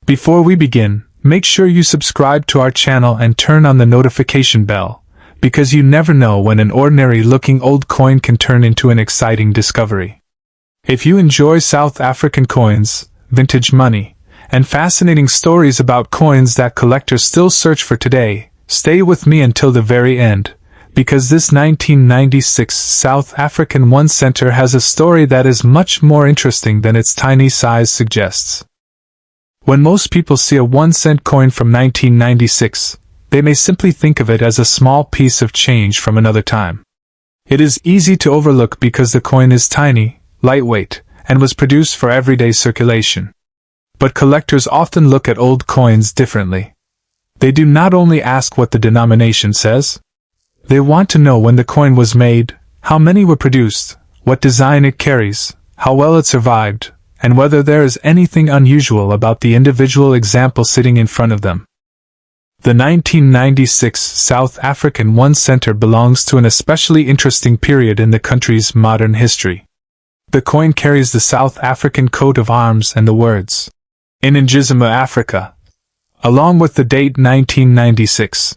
Before we begin, make sure you subscribe to our channel and turn on the notification bell, because you never know when an ordinary-looking old coin can turn into an exciting discovery. If you enjoy South African coins, vintage money, and fascinating stories about coins that collectors still search for today, stay with me until the very end, because this 1996 South African 1 center has a story that is much more interesting than its tiny size suggests. When most people see a 1-cent coin from 1996, they may simply think of it as a small piece of change from another time. It is easy to overlook because the coin is tiny, lightweight, and was produced for everyday circulation. But collectors often look at old coins differently. They do not only ask what the denomination says. They want to know when the coin was made, how many were produced, what design it carries, how well it survived, and whether there is anything unusual about the individual example sitting in front of them. The 1996 South African 1 center belongs to an especially interesting period in the country's modern history. The coin carries the South African coat of arms and the words, "In Numismatics, Africa," along with the date 1996.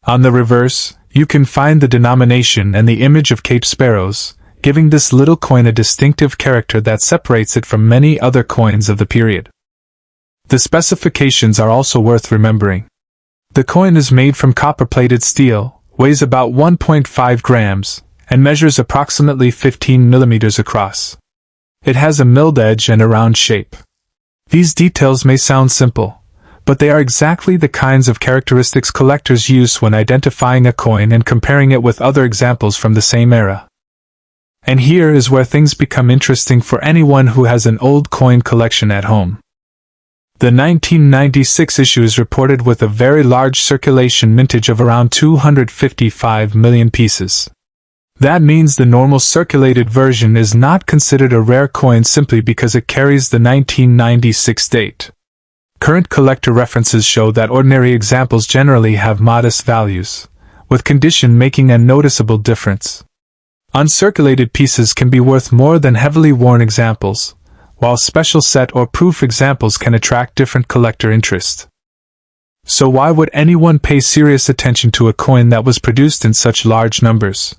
On the reverse, you can find the denomination and the image of Cape sparrows, giving this little coin a distinctive character that separates it from many other coins of the period. The specifications are also worth remembering. The coin is made from copper-plated steel, weighs about 1.5 grams, and measures approximately 15 millimeters across. It has a milled edge and a round shape. These details may sound simple, but they are exactly the kinds of characteristics collectors use when identifying a coin and comparing it with other examples from the same era. And here is where things become interesting for anyone who has an old coin collection at home. The 1996 issue is reported with a very large circulation mintage of around 255 million pieces. That means the normal circulated version is not considered a rare coin simply because it carries the 1996 date. Current collector references show that ordinary examples generally have modest values, with condition making a noticeable difference. Uncirculated pieces can be worth more than heavily worn examples, while special set or proof examples can attract different collector interest. So why would anyone pay serious attention to a coin that was produced in such large numbers?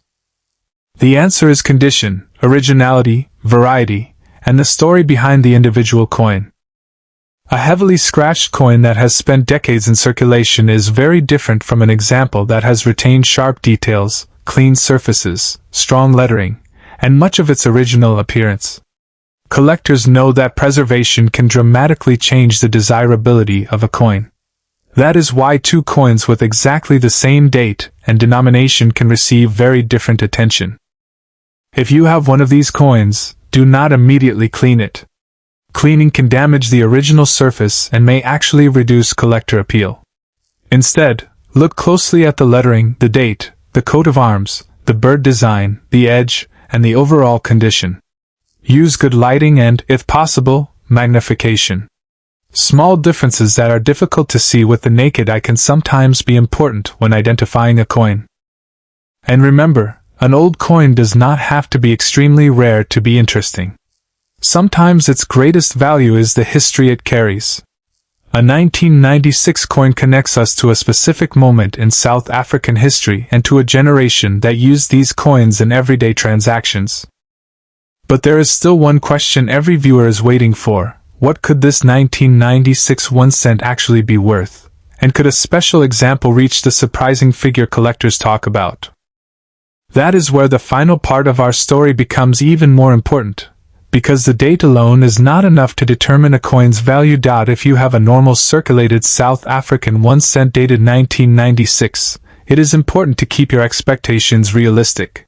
The answer is condition, originality, variety, and the story behind the individual coin. A heavily scratched coin that has spent decades in circulation is very different from an example that has retained sharp details, clean surfaces, strong lettering, and much of its original appearance. Collectors know that preservation can dramatically change the desirability of a coin. That is why two coins with exactly the same date and denomination can receive very different attention. If you have one of these coins, do not immediately clean it. Cleaning can damage the original surface and may actually reduce collector appeal. Instead, look closely at the lettering, the date, the coat of arms, the bird design, the edge, and the overall condition. Use good lighting and, if possible, magnification. Small differences that are difficult to see with the naked eye can sometimes be important when identifying a coin. And remember, an old coin does not have to be extremely rare to be interesting. Sometimes its greatest value is the history it carries. A 1996 coin connects us to a specific moment in South African history and to a generation that used these coins in everyday transactions. But there is still one question every viewer is waiting for. What could this 1996 1 cent actually be worth? And could a special example reach the surprising figure collectors talk about? That is where the final part of our story becomes even more important. Because the date alone is not enough to determine a coin's value. If you have a normal circulated South African 1 cent dated 1996, it is important to keep your expectations realistic.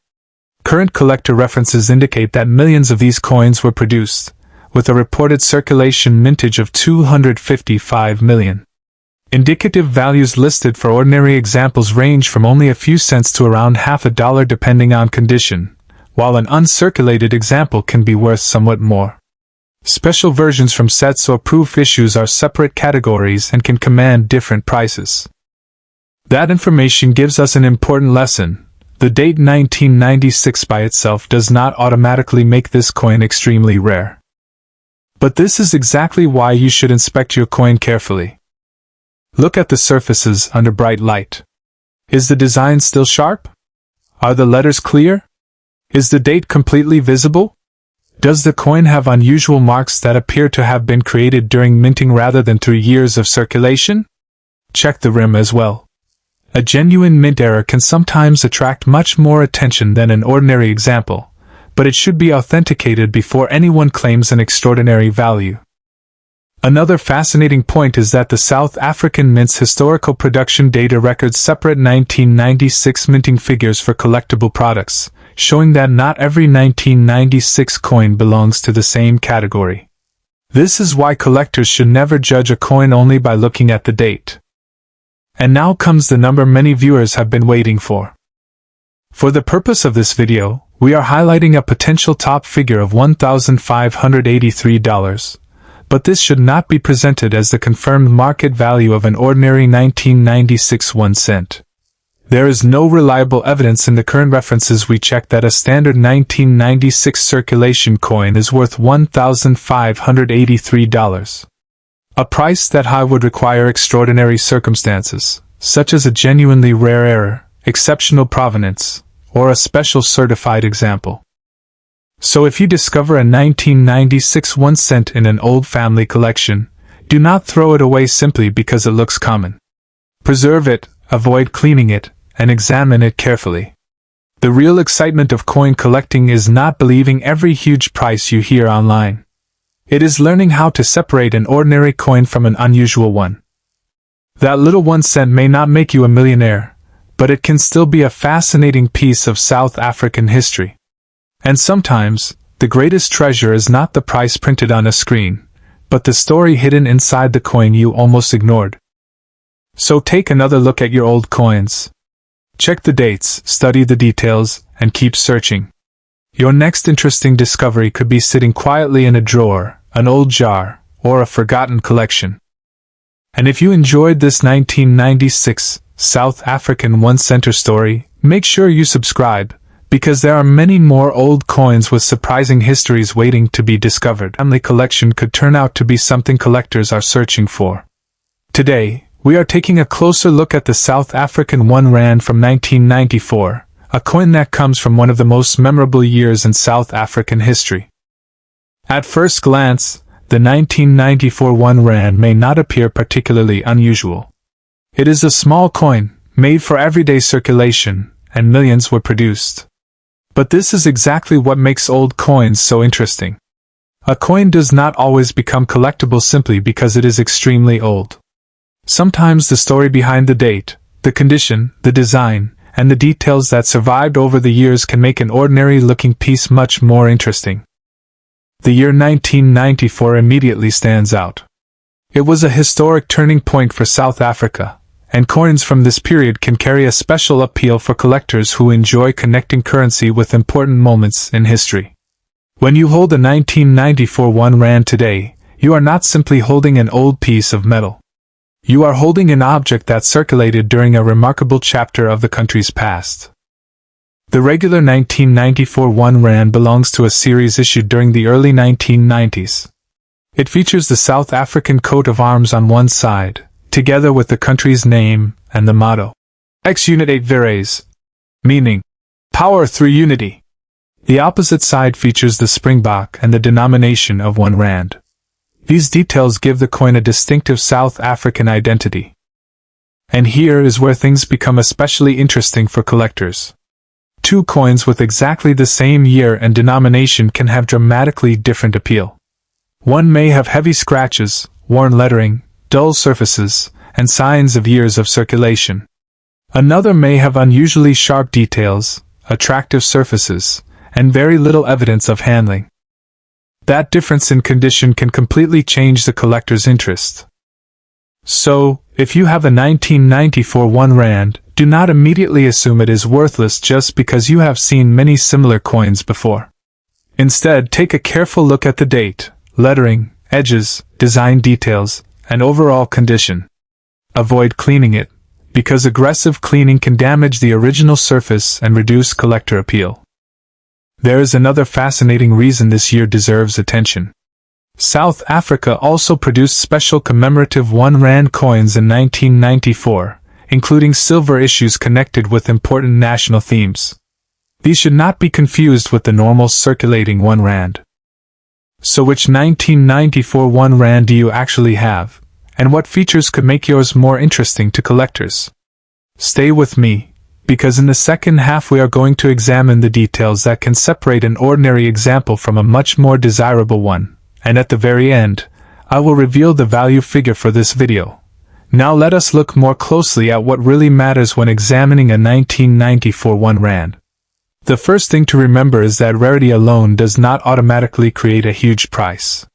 Current collector references indicate that millions of these coins were produced, with a reported circulation mintage of 255 million. Indicative values listed for ordinary examples range from only a few cents to around $50 depending on condition, while an uncirculated example can be worth somewhat more. Special versions from sets or proof issues are separate categories and can command different prices. That information gives us an important lesson. The date 1996 by itself does not automatically make this coin extremely rare. But this is exactly why you should inspect your coin carefully. Look at the surfaces under bright light. Is the design still sharp? Are the letters clear? Is the date completely visible? Does the coin have unusual marks that appear to have been created during minting rather than through years of circulation? Check the rim as well. A genuine mint error can sometimes attract much more attention than an ordinary example, but it should be authenticated before anyone claims an extraordinary value. Another fascinating point is that the South African Mint's historical production data records separate 1996 minting figures for collectible products, showing that not every 1996 coin belongs to the same category. This is why collectors should never judge a coin only by looking at the date. And now comes the number many viewers have been waiting for. For the purpose of this video, we are highlighting a potential top figure of $1,583. But this should not be presented as the confirmed market value of an ordinary 1996 1 cent. There is no reliable evidence in the current references we checked that a standard 1996 circulation coin is worth $1,583. A price that high would require extraordinary circumstances, such as a genuinely rare error, exceptional provenance, or a special certified example. So if you discover a 1996 1 cent in an old family collection, do not throw it away simply because it looks common. Preserve it, avoid cleaning it, and examine it carefully. The real excitement of coin collecting is not believing every huge price you hear online. It is learning how to separate an ordinary coin from an unusual one. That little 1 cent may not make you a millionaire, but it can still be a fascinating piece of South African history. And sometimes, the greatest treasure is not the price printed on a screen, but the story hidden inside the coin you almost ignored. So take another look at your old coins. Check the dates, study the details, and keep searching. Your next interesting discovery could be sitting quietly in a drawer, an old jar, or a forgotten collection. And if you enjoyed this 1996 South African 1 center story, make sure you subscribe, because there are many more old coins with surprising histories waiting to be discovered. Family collection could turn out to be something collectors are searching for. Today, we are taking a closer look at the South African 1 rand from 1994, a coin that comes from one of the most memorable years in South African history. At first glance, the 1994 1 rand may not appear particularly unusual. It is a small coin, made for everyday circulation, and millions were produced. But this is exactly what makes old coins so interesting. A coin does not always become collectible simply because it is extremely old. Sometimes the story behind the date, the condition, the design, and the details that survived over the years can make an ordinary-looking piece much more interesting. The year 1994 immediately stands out. It was a historic turning point for South Africa, and coins from this period can carry a special appeal for collectors who enjoy connecting currency with important moments in history. When you hold a 1994 1 rand today, you are not simply holding an old piece of metal. You are holding an object that circulated during a remarkable chapter of the country's past. The regular 1994 1 rand belongs to a series issued during the early 1990s. It features the South African coat of arms on one side, together with the country's name and the motto, Ex Unitate Vires, meaning, power through unity. The opposite side features the springbok and the denomination of 1 rand. These details give the coin a distinctive South African identity. And here is where things become especially interesting for collectors. Two coins with exactly the same year and denomination can have dramatically different appeal. One may have heavy scratches, worn lettering, dull surfaces, and signs of years of circulation. Another may have unusually sharp details, attractive surfaces, and very little evidence of handling. That difference in condition can completely change the collector's interest. So, if you have a 1994 1 rand, do not immediately assume it is worthless just because you have seen many similar coins before. Instead, take a careful look at the date, lettering, edges, design details, and overall condition. Avoid cleaning it, because aggressive cleaning can damage the original surface and reduce collector appeal. There is another fascinating reason this year deserves attention. South Africa also produced special commemorative 1 Rand coins in 1994, including silver issues connected with important national themes. These should not be confused with the normal circulating 1 Rand. So which 1994 1 Rand do you actually have, and what features could make yours more interesting to collectors? Stay with me, because in the second half we are going to examine the details that can separate an ordinary example from a much more desirable one, and at the very end, I will reveal the value figure for this video. Now let us look more closely at what really matters when examining a 1994 1 Rand. The first thing to remember is that rarity alone does not automatically create a huge price.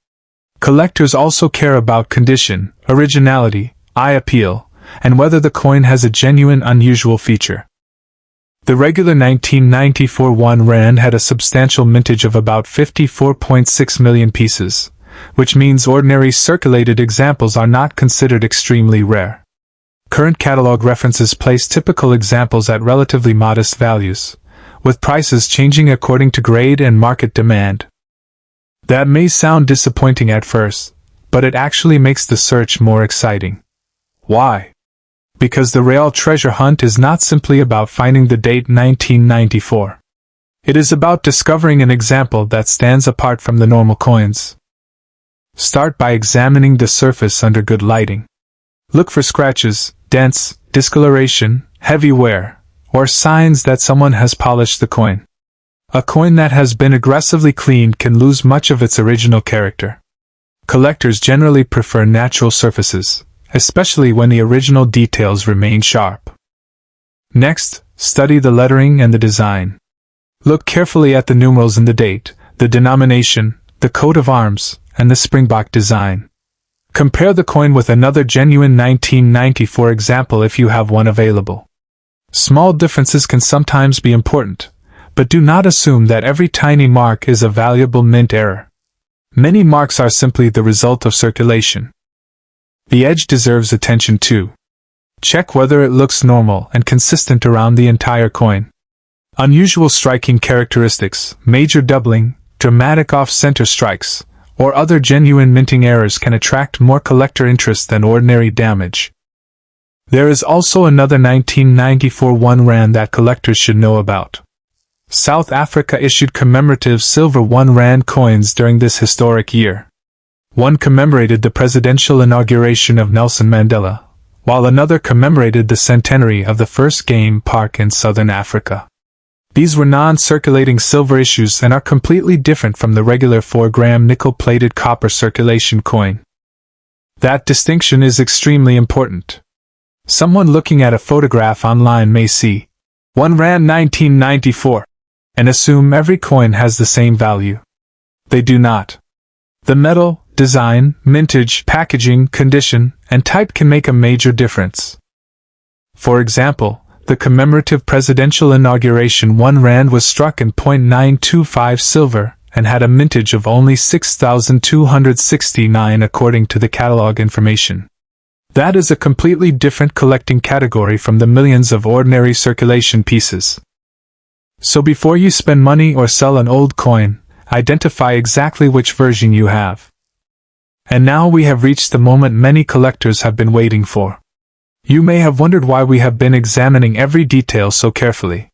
Collectors also care about condition, originality, eye appeal, and whether the coin has a genuine unusual feature. The regular 1994 1 Rand had a substantial mintage of about 54.6 million pieces, which means ordinary circulated examples are not considered extremely rare. Current catalog references place typical examples at relatively modest values, with prices changing according to grade and market demand. That may sound disappointing at first, but it actually makes the search more exciting. Why? Because the real treasure hunt is not simply about finding the date 1994. It is about discovering an example that stands apart from the normal coins. Start by examining the surface under good lighting. Look for scratches, dents, discoloration, heavy wear, or signs that someone has polished the coin. A coin that has been aggressively cleaned can lose much of its original character. Collectors generally prefer natural surfaces, especially when the original details remain sharp. Next, study the lettering and the design. Look carefully at the numerals and the date, the denomination, the coat of arms, and the springbok design. Compare the coin with another genuine 1994 example if you have one available. Small differences can sometimes be important, but do not assume that every tiny mark is a valuable mint error. Many marks are simply the result of circulation. The edge deserves attention too. Check whether it looks normal and consistent around the entire coin. Unusual striking characteristics, major doubling, dramatic off-center strikes, or other genuine minting errors can attract more collector interest than ordinary damage. There is also another 1994 1 Rand that collectors should know about. South Africa issued commemorative silver 1 Rand coins during this historic year. One commemorated the presidential inauguration of Nelson Mandela, while another commemorated the centenary of the first game park in southern Africa. These were non-circulating silver issues and are completely different from the regular 4-gram nickel-plated copper circulation coin. That distinction is extremely important. Someone looking at a photograph online may see 1 Rand 1994 and assume every coin has the same value. They do not. The metal, design, mintage, packaging, condition, and type can make a major difference. For example, the commemorative presidential inauguration 1 Rand was struck in .925 silver and had a mintage of only 6,269 according to the catalog information. That is a completely different collecting category from the millions of ordinary circulation pieces. So before you spend money or sell an old coin, identify exactly which version you have. And now we have reached the moment many collectors have been waiting for. You may have wondered why we have been examining every detail so carefully.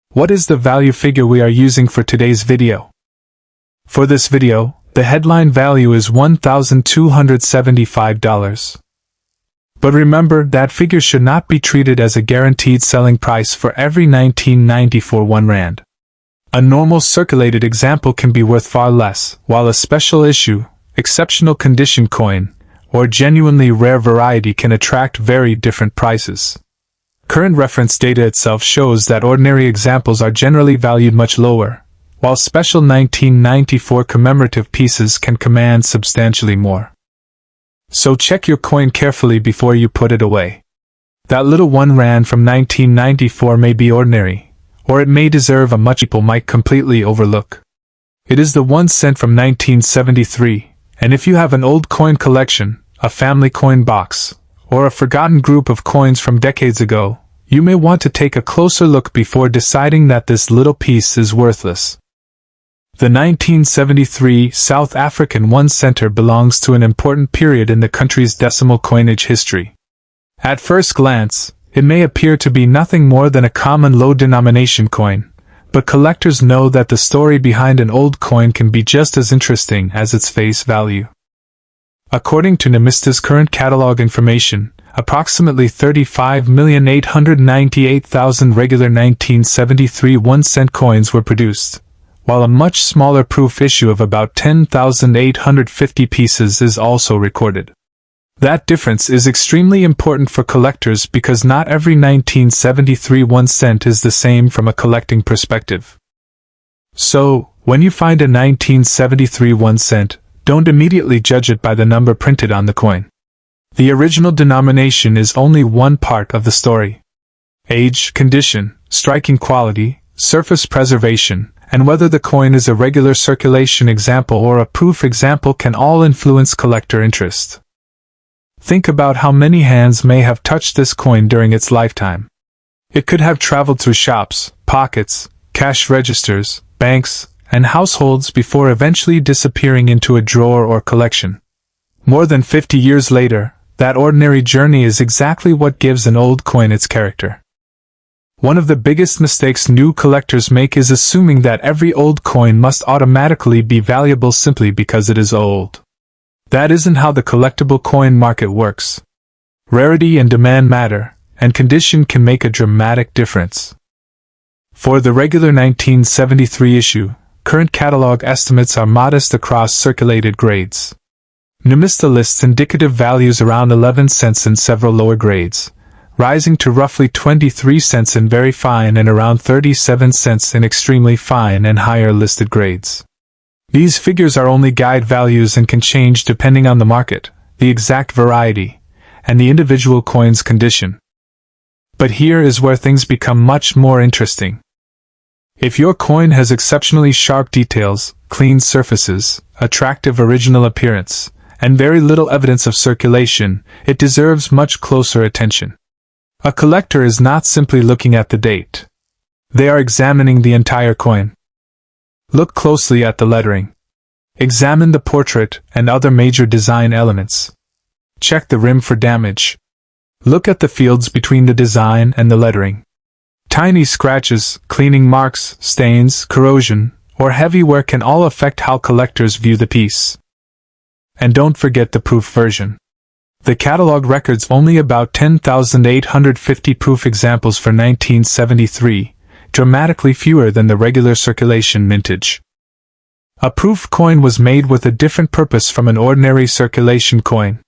What is the value figure we are using for today's video? For this video, the headline value is $1,275. But remember, that figure should not be treated as a guaranteed selling price for every 1994 1 Rand. A normal circulated example can be worth far less, while a special issue, exceptional condition coin, or genuinely rare variety can attract very different prices. Current reference data itself shows that ordinary examples are generally valued much lower, while special 1994 commemorative pieces can command substantially more. So check your coin carefully before you put it away. That little 1 Rand from 1994 may be ordinary, or it may deserve a much people might completely overlook. It is the 1 cent from 1973, and if you have an old coin collection, a family coin box, or a forgotten group of coins from decades ago, you may want to take a closer look before deciding that this little piece is worthless. The 1973 South African 1 center belongs to an important period in the country's decimal coinage history. At first glance, it may appear to be nothing more than a common low-denomination coin, but collectors know that the story behind an old coin can be just as interesting as its face value. According to Numismatics' current catalog information, approximately 35,898,000 regular 1973 1-cent coins were produced, while a much smaller proof issue of about 10,850 pieces is also recorded. That difference is extremely important for collectors because not every 1973 1 cent is the same from a collecting perspective. So, when you find a 1973 1 cent, don't immediately judge it by the number printed on the coin. The original denomination is only one part of the story. Age, condition, striking quality, surface preservation, and whether the coin is a regular circulation example or a proof example can all influence collector interest. Think about how many hands may have touched this coin during its lifetime. It could have traveled through shops, pockets, cash registers, banks, and households before eventually disappearing into a drawer or collection. More than 50 years later, that ordinary journey is exactly what gives an old coin its character. One of the biggest mistakes new collectors make is assuming that every old coin must automatically be valuable simply because it is old. That isn't how the collectible coin market works. Rarity and demand matter, and condition can make a dramatic difference. For the regular 1973 issue, current catalog estimates are modest across circulated grades. Numismatics lists indicative values around 11 cents in several lower grades, rising to roughly 23 cents in very fine and around 37 cents in extremely fine and higher listed grades. These figures are only guide values and can change depending on the market, the exact variety, and the individual coin's condition. But here is where things become much more interesting. If your coin has exceptionally sharp details, clean surfaces, attractive original appearance, and very little evidence of circulation, it deserves much closer attention. A collector is not simply looking at the date. They are examining the entire coin. Look closely at the lettering. Examine the portrait and other major design elements. Check the rim for damage. Look at the fields between the design and the lettering. Tiny scratches, cleaning marks, stains, corrosion, or heavy wear can all affect how collectors view the piece. And don't forget the proof version. The catalog records only about 10,850 proof examples for 1973, dramatically fewer than the regular circulation mintage. A proof coin was made with a different purpose from an ordinary circulation coin.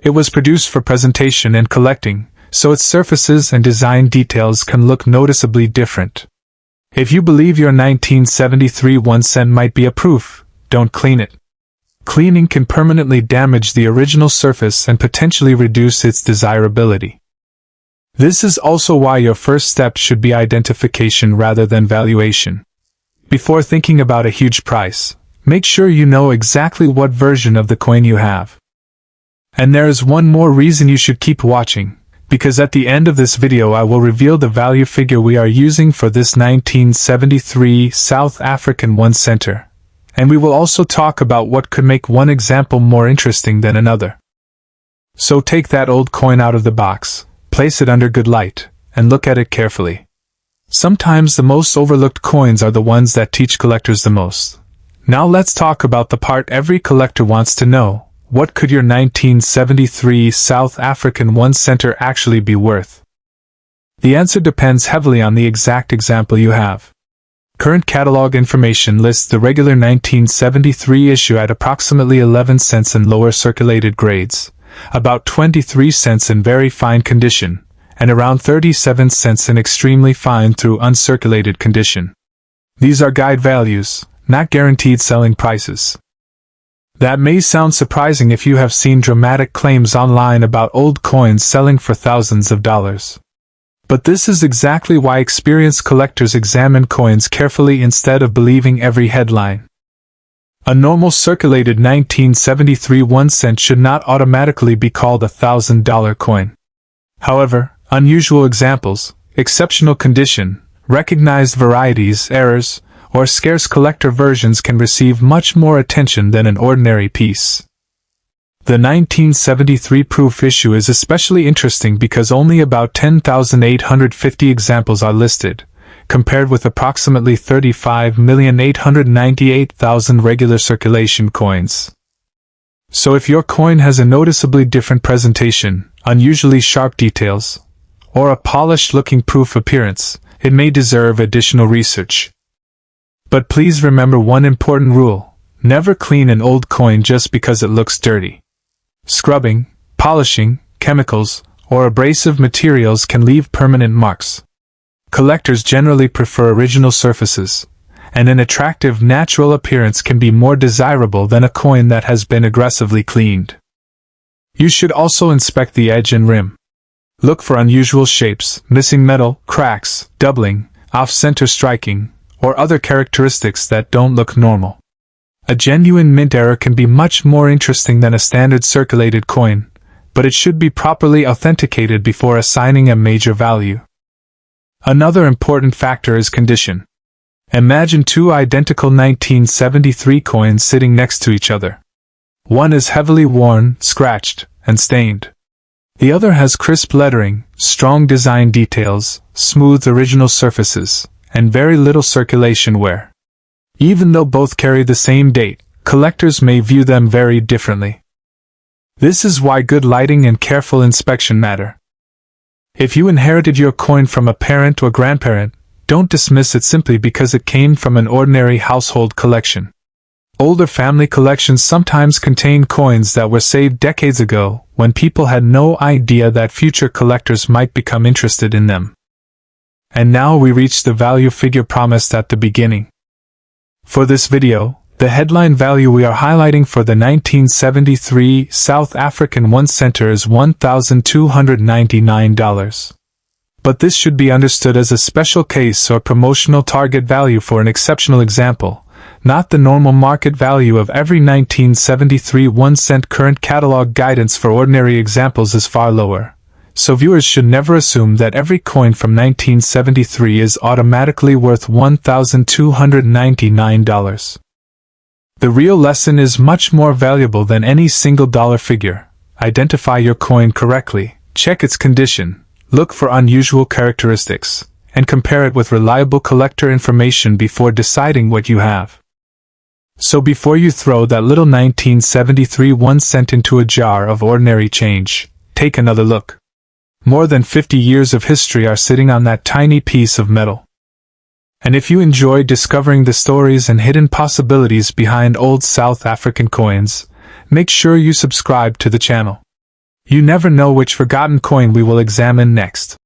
It was produced for presentation and collecting, so its surfaces and design details can look noticeably different. If you believe your 1973 1 cent might be a proof, don't clean it. Cleaning can permanently damage the original surface and potentially reduce its desirability. This is also why your first step should be identification rather than valuation. Before thinking about a huge price, make sure you know exactly what version of the coin you have. And there is one more reason you should keep watching, because at the end of this video I will reveal the value figure we are using for this 1973 South African 1 center. And we will also talk about what could make one example more interesting than another. So take that old coin out of the box, place it under good light, and look at it carefully. Sometimes the most overlooked coins are the ones that teach collectors the most. Now let's talk about the part every collector wants to know. What could your 1973 South African 1 center actually be worth? The answer depends heavily on the exact example you have. Current catalog information lists the regular 1973 issue at approximately 11 cents in lower circulated grades, about 23 cents in very fine condition, and around 37 cents in extremely fine through uncirculated condition. These are guide values, not guaranteed selling prices. That may sound surprising if you have seen dramatic claims online about old coins selling for thousands of dollars. But this is exactly why experienced collectors examine coins carefully instead of believing every headline. A normal circulated 1973 1 cent should not automatically be called a $1,000 coin. However, unusual examples, exceptional condition, recognized varieties, errors, or scarce collector versions can receive much more attention than an ordinary piece. The 1973 proof issue is especially interesting because only about 10,850 examples are listed, compared with approximately 35,898,000 regular circulation coins. So if your coin has a noticeably different presentation, unusually sharp details, or a polished-looking proof appearance, it may deserve additional research. But please remember one important rule: never clean an old coin just because it looks dirty. Scrubbing, polishing, chemicals, or abrasive materials can leave permanent marks. Collectors generally prefer original surfaces, and an attractive natural appearance can be more desirable than a coin that has been aggressively cleaned. You should also inspect the edge and rim. Look for unusual shapes, missing metal, cracks, doubling, off-center striking, or other characteristics that don't look normal. A genuine mint error can be much more interesting than a standard circulated coin, but it should be properly authenticated before assigning a major value. Another important factor is condition. Imagine two identical 1973 coins sitting next to each other. One is heavily worn, scratched, and stained. The other has crisp lettering, strong design details, smooth original surfaces, and very little circulation wear. Even though both carry the same date, collectors may view them very differently. This is why good lighting and careful inspection matter. If you inherited your coin from a parent or grandparent, don't dismiss it simply because it came from an ordinary household collection. Older family collections sometimes contain coins that were saved decades ago, when people had no idea that future collectors might become interested in them. And now we reach the value figure promised at the beginning. For this video, the headline value we are highlighting for the 1973 South African 1 center is $1,299. But this should be understood as a special case or promotional target value for an exceptional example, not the normal market value of every 1973 1 cent. Current catalog guidance for ordinary examples is far lower, so viewers should never assume that every coin from 1973 is automatically worth $1,299. The real lesson is much more valuable than any single dollar figure. Identify your coin correctly, check its condition, look for unusual characteristics, and compare it with reliable collector information before deciding what you have. So before you throw that little 1973 1 cent into a jar of ordinary change, take another look. More than 50 years of history are sitting on that tiny piece of metal. And if you enjoy discovering the stories and hidden possibilities behind old South African coins, make sure you subscribe to the channel. You never know which forgotten coin we will examine next.